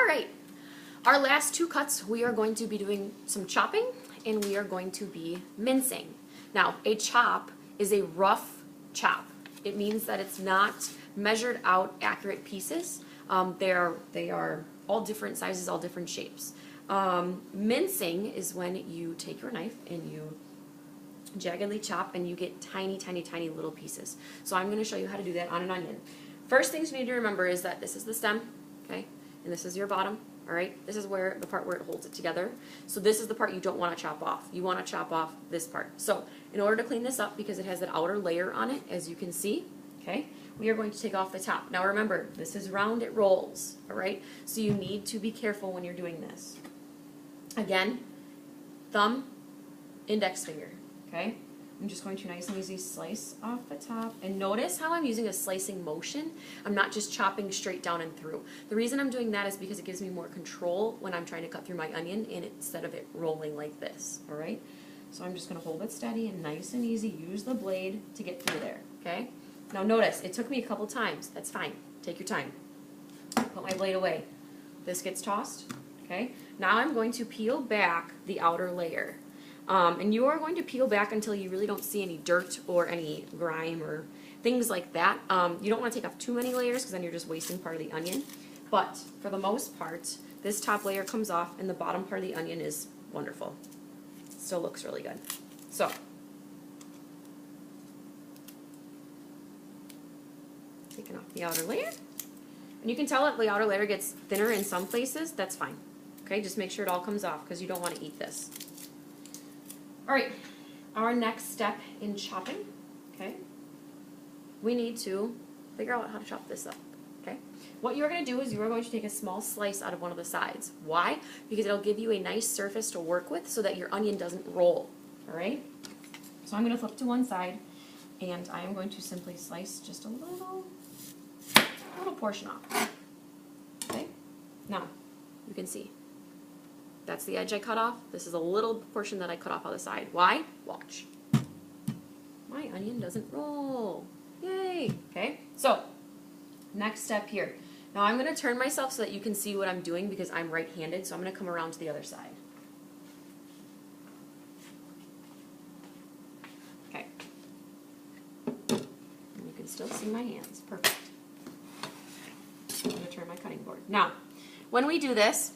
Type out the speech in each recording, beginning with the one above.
All right, our last two cuts, we are going to be doing some chopping and we are going to be mincing. Now, a chop is a rough chop. It means that it's not measured out accurate pieces. They are all different sizes, all different shapes. Mincing is when you take your knife and you jaggedly chop and you get tiny, tiny, tiny little pieces. So I'm going to show you how to do that on an onion. First things you need to remember is that this is the stem, okay, and this is your bottom. All right, this is where the part where it holds it together. So this is the part you don't want to chop off. You want to chop off this part. So in order to clean this up, because it has that outer layer on it, as you can see, okay, we are going to take off the top. Now remember, this is round, it rolls, all right? So you need to be careful when you're doing this. Again, thumb, index finger, okay? I'm just going to nice and easy slice off the top. And notice how I'm using a slicing motion. I'm not just chopping straight down and through. The reason I'm doing that is because it gives me more control when I'm trying to cut through my onion and instead of it rolling like this, all right? So I'm just going to hold it steady and nice and easy. Use the blade to get through there, okay? Now notice, it took me a couple times. That's fine. Take your time. Put my blade away. This gets tossed, okay? Now I'm going to peel back the outer layer. And you are going to peel back until you really don't see any dirt or any grime or things like that. You don't want to take off too many layers because then you're just wasting part of the onion. But for the most part, this top layer comes off and the bottom part of the onion is wonderful. Still looks really good. So, taking off the outer layer. And you can tell that the outer layer gets thinner in some places. That's fine. Okay, just make sure it all comes off because you don't want to eat this. All right, our next step in chopping, okay, we need to figure out how to chop this up, okay? What you're going to do is you are going to take a small slice out of one of the sides. Why? Because it'll give you a nice surface to work with so that your onion doesn't roll, all right? So I'm going to flip to one side, and I am going to simply slice just a little portion off, okay? Now, you can see. That's the edge I cut off. This is a little portion that I cut off on the side. Why? Watch. My onion doesn't roll. Yay! Okay, so next step here. Now I'm going to turn myself so that you can see what I'm doing because I'm right-handed, so I'm going to come around to the other side. Okay. And you can still see my hands. Perfect. I'm going to turn my cutting board. Now, when we do this,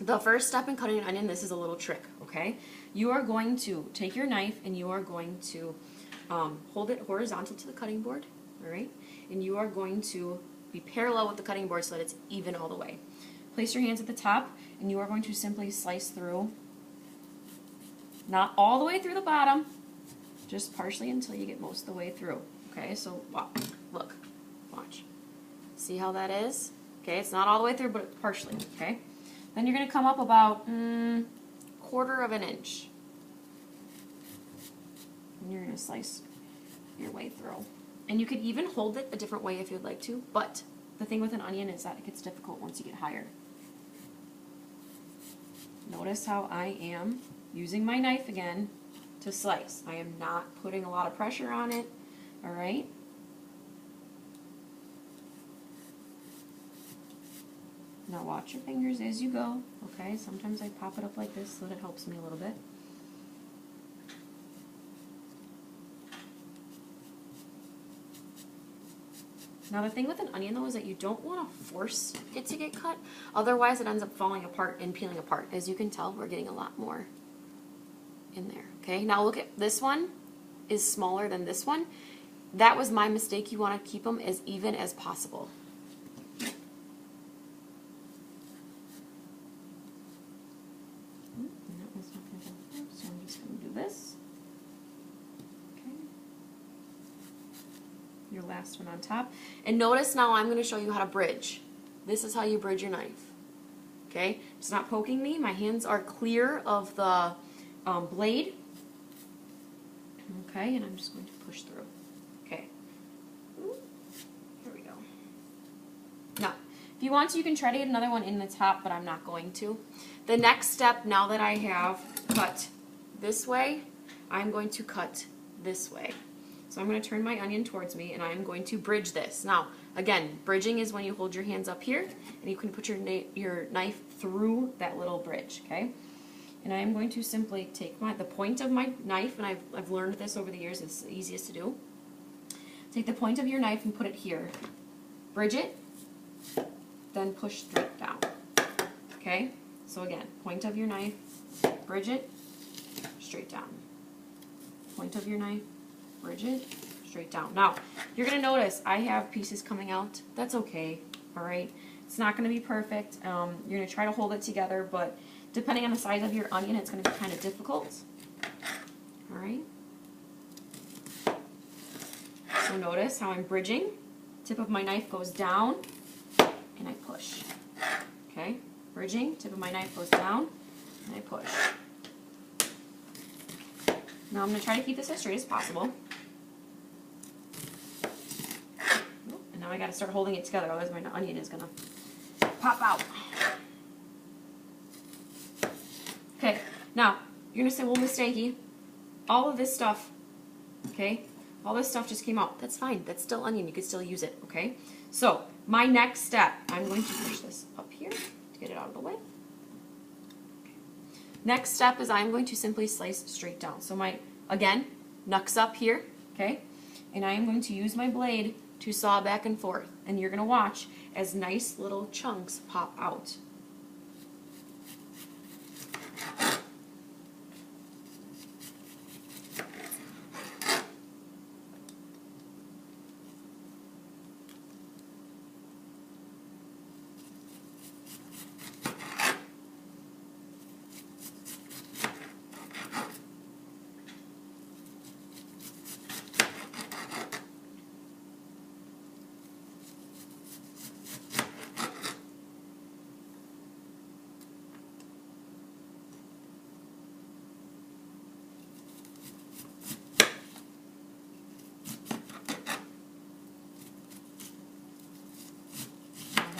the first step in cutting an onion, this is a little trick, okay? You are going to take your knife and you are going to hold it horizontal to the cutting board, all right? And you are going to be parallel with the cutting board so that it's even all the way. Place your hands at the top and you are going to simply slice through, not all the way through the bottom, just partially until you get most of the way through, okay? So, look, watch. See how that is? Okay, it's not all the way through, but partially, okay? Then you're going to come up about 1/4 of an inch. And you're going to slice your way through. And you could even hold it a different way if you'd like to, but the thing with an onion is that it gets difficult once you get higher. Notice how I am using my knife again to slice. I am not putting a lot of pressure on it, all right? Now watch your fingers as you go, okay? Sometimes I pop it up like this so that it helps me a little bit. Now the thing with an onion though is that you don't want to force it to get cut, otherwise it ends up falling apart and peeling apart. As you can tell, we're getting a lot more in there, okay? Now look at this one is smaller than this one. That was my mistake. You want to keep them as even as possible. So I'm just going to do this. Okay. Your last one on top. And notice now I'm going to show you how to bridge. This is how you bridge your knife. Okay? It's not poking me. My hands are clear of the blade. Okay, and I'm just going to push through. Okay. Here we go. Now, if you want to, you can try to get another one in the top, but I'm not going to. The next step, now that I have cut this way, I'm going to cut this way. So I'm going to turn my onion towards me, and I'm going to bridge this. Now, Again, bridging is when you hold your hands up here and you can put your knife through that little bridge, okay? And I am going to simply take the point of my knife, and I've learned this over the years, it's the easiest to do. Take the point of your knife and put it here. Bridge it, then push straight down, okay? So again, point of your knife, bridge it, straight down. Point of your knife, bridge it, straight down. Now, you're going to notice I have pieces coming out. That's okay, all right? It's not going to be perfect. You're going to try to hold it together, but depending on the size of your onion, it's going to be kind of difficult. All right? So notice how I'm bridging. Tip of my knife goes down, and I push. Okay? Bridging, tip of my knife goes down, and I push. Now I'm going to try to keep this as straight as possible. And now I got to start holding it together, otherwise my onion is going to pop out. Okay, now you're going to say, well, Miss Stanke, all of this stuff, okay, all this stuff just came out. That's fine. That's still onion. You can still use it, okay? So my next step, I'm going to push this up here to get it out of the way. Okay. Next step is I'm going to simply slice straight down. So my, again, knucks up here, okay? And I am going to use my blade to saw back and forth. And you're going to watch as nice little chunks pop out.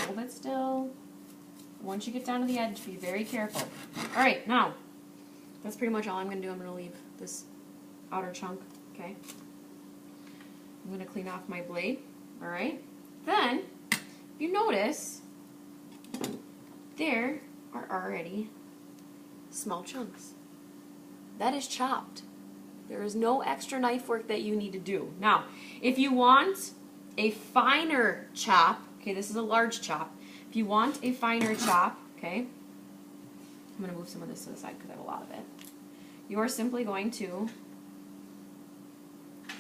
Hold it still. Once you get down to the edge, be very careful. All right, now, that's pretty much all I'm going to do. I'm going to leave this outer chunk, okay? I'm going to clean off my blade, all right? Then, you notice, there are already small chunks. That is chopped. There is no extra knife work that you need to do. Now, if you want a finer chop, okay, this is a large chop. If you want a finer chop, okay, I'm going to move some of this to the side because I have a lot of it. You are simply going to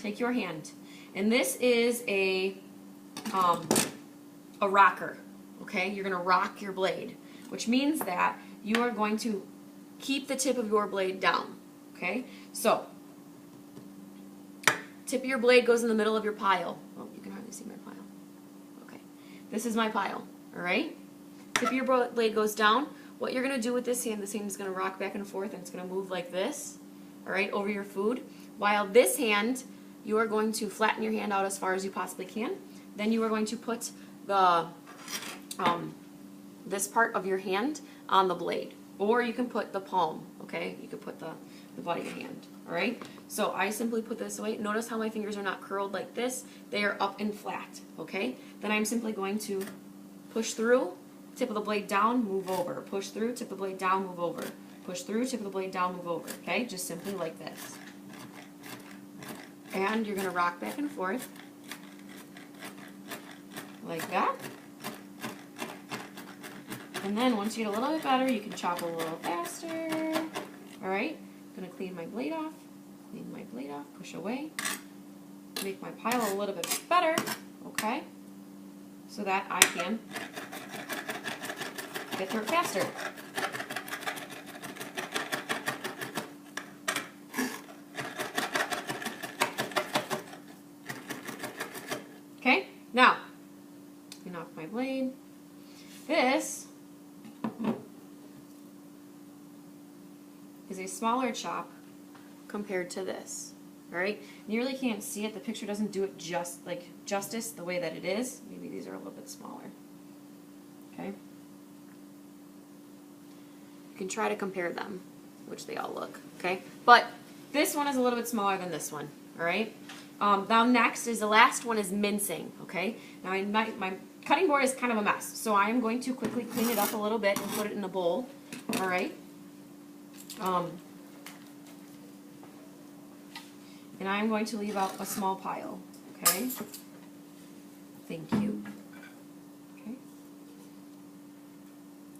take your hand, and this is a rocker, okay? You're going to rock your blade, which means that you are going to keep the tip of your blade down, okay? So, tip of your blade goes in the middle of your pile. Oh, you can hardly see my pile. Okay, this is my pile. All right? Tip of your blade goes down. What you're going to do with this hand is going to rock back and forth, and it's going to move like this, all right, over your food. While this hand, you are going to flatten your hand out as far as you possibly can. Then you are going to put the this part of your hand on the blade. Or you can put the palm, okay? You could put the butt of your hand, all right? So I simply put this away. Notice how my fingers are not curled like this. They are up and flat, okay? Then I'm simply going to push through, tip of the blade down, move over. Push through, tip of the blade down, move over. Push through, tip of the blade down, move over. Okay? Just simply like this. And you're going to rock back and forth like that. And then once you get a little bit better, you can chop a little faster. Alright? I'm going to clean my blade off. Clean my blade off. Push away. Make my pile a little bit better. Okay? So that I can get through it faster. Okay, now, clean off my blade. This is a smaller chop compared to this. Alright, you really can't see it. The picture doesn't do it justice the way that it is. Maybe these are a little bit smaller. Okay? You can try to compare them, which they all look. Okay? But this one is a little bit smaller than this one. Alright? Now next is the last one is mincing, okay? Now my cutting board is kind of a mess, so I am going to quickly clean it up a little bit and put it in a bowl, all right? And I'm going to leave out a small pile, okay? Thank you. Okay.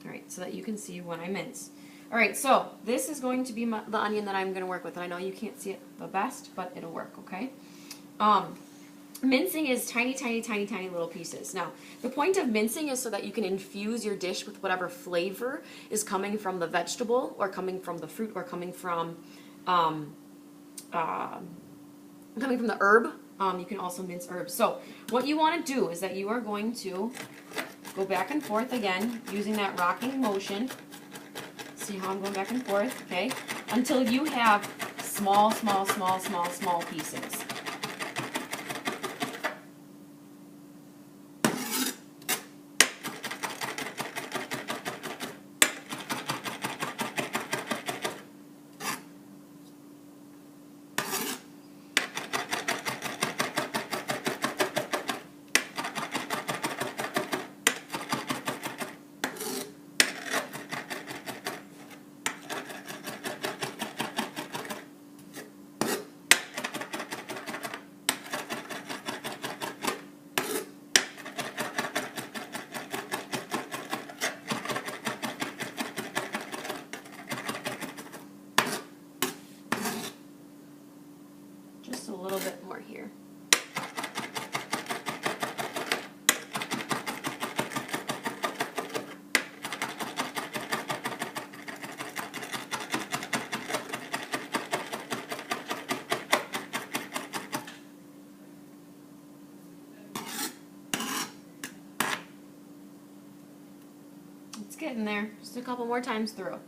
All right, so that you can see when I mince. All right, so this is going to be the onion that I'm going to work with, and I know you can't see it the best, but it'll work, okay? Mincing is tiny, tiny, tiny, tiny little pieces. Now, the point of mincing is so that you can infuse your dish with whatever flavor is coming from the vegetable, or coming from the fruit, or coming from the herb. You can also mince herbs. So what you want to do is that you are going to go back and forth again using that rocking motion. See how I'm going back and forth, okay? Until you have small, small, small, small, small pieces. Just a little bit more here. It's getting there. Just a couple more times through.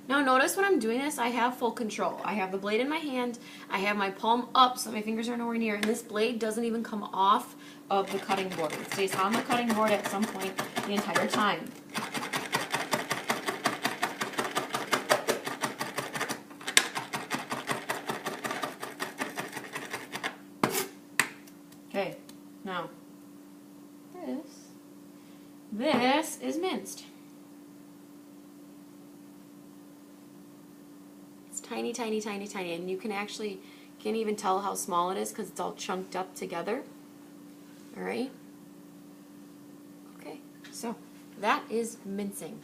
Now notice when I'm doing this, I have full control. I have the blade in my hand, I have my palm up so my fingers are nowhere near, and this blade doesn't even come off of the cutting board. It stays on the cutting board at some point the entire time. Okay, now this is minced. It's tiny, tiny, tiny, tiny, and you can't even tell how small it is because it's all chunked up together. All right? Okay, so that is mincing.